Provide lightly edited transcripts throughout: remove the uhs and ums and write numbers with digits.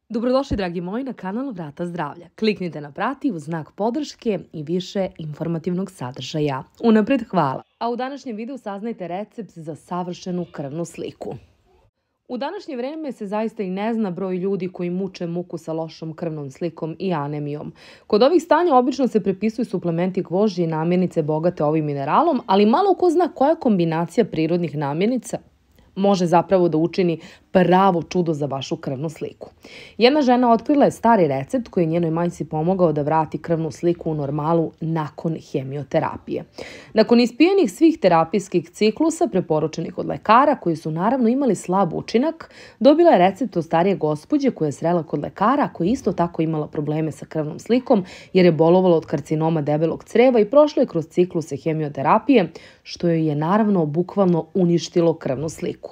Dobrodošli, dragi moji, na kanal Vrata zdravlja. Kliknite na prati uz znak podrške i više informativnog sadržaja. Unapred hvala. A u današnjem videu saznajte recept za savršenu krvnu sliku. U današnje vreme se zaista i ne zna broj ljudi koji muče muku sa lošom krvnom slikom i anemijom. Kod ovih stanja obično se prepisuju suplementi gvožđe i namirnice bogate ovim mineralom, ali malo ko zna koja kombinacija prirodnih namirnica može zapravo da učini pravo čudo za vašu krvnu sliku. Jedna žena otkrila je stari recept koji je njenoj majci pomogao da vrati krvnu sliku u normalu nakon hemioterapije. Nakon ispijenih svih terapijskih ciklusa preporučenih od lekara, koji su naravno imali slab učinak, dobila je recept od starije gospođe koja je srela kod lekara, koja je isto tako imala probleme sa krvnom slikom jer je bolovala od karcinoma debelog creva i prošla je kroz cikluse hemioterapije, što joj je naravno bukvalno uništilo krvnu sliku.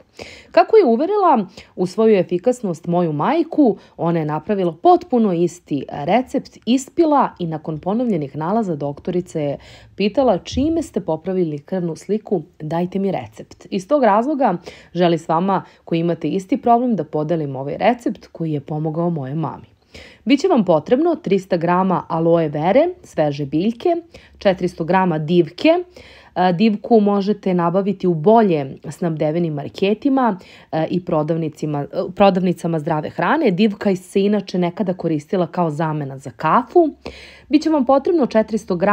Kako je uverila u svoju efikasnost moju majku, ona je napravila potpuno isti recept, ispila i nakon ponovljenih nalaza doktorica je pitala čime ste popravili krvnu sliku, dajte mi recept. Iz tog razloga želi s vama koji imate isti problem da podelim ovaj recept koji je pomogao moje mami. Biće vam potrebno 300 g aloe vere, sveže biljke, 400 g divke. Divku možete nabaviti u bolje snabdevenim marketima i prodavnicama zdrave hrane. Divka se inače nekada koristila kao zamena za kafu. Biće vam potrebno 400 g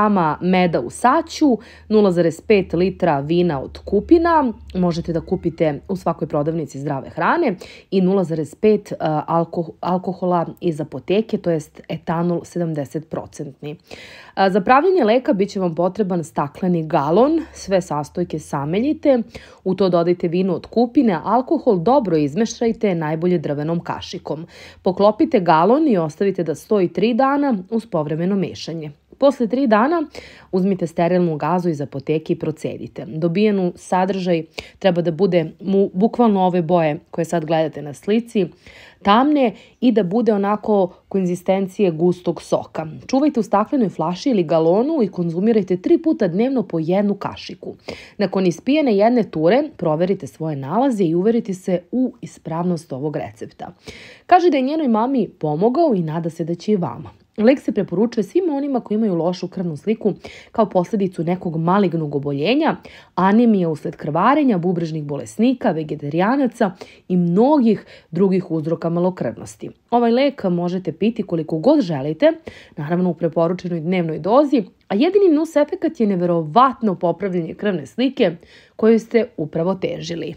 meda u saću, 0,5 litra vina od kupina, možete da kupite u svakoj prodavnici zdrave hrane, i 0,5 alkohola iz apoteke, to jest etanol 70%. Za pravljenje leka biće vam potreban stakleni galon, sve sastojke sameljite, u to dodajte vino od kupine, alkohol dobro izmešajte najbolje drvenom kašikom. Poklopite galon i ostavite da stoji 3 dana uz povremeno mešanje. Posle 3 dana uzmite sterilnu gazu iz apoteke i procedite. Dobijenu sadržaj treba da bude bukvalno ove boje koje sad gledate na slici, tamne, i da bude onako konzistencije gustog soka. Čuvajte u staklenoj flaši ili galonu i konzumirajte 3 puta dnevno po 1 kašiku. Nakon ispijene jedne ture, proverite svoje nalaze i uverite se u ispravnost ovog recepta. Kaže da je njenoj mami pomogao i nada se da će i vama. Lek se preporučuje svima onima koji imaju lošu krvnu sliku kao posljedicu nekog malignog oboljenja, anemije usled krvarenja, bubrežnih bolesnika, vegetarijanaca i mnogih drugih uzroka malokrvnosti. Ovaj lek možete piti koliko god želite, naravno u preporučenoj dnevnoj dozi, a jedini nus efekat je neverovatno popravljanje krvne slike kojoj ste upravo težili.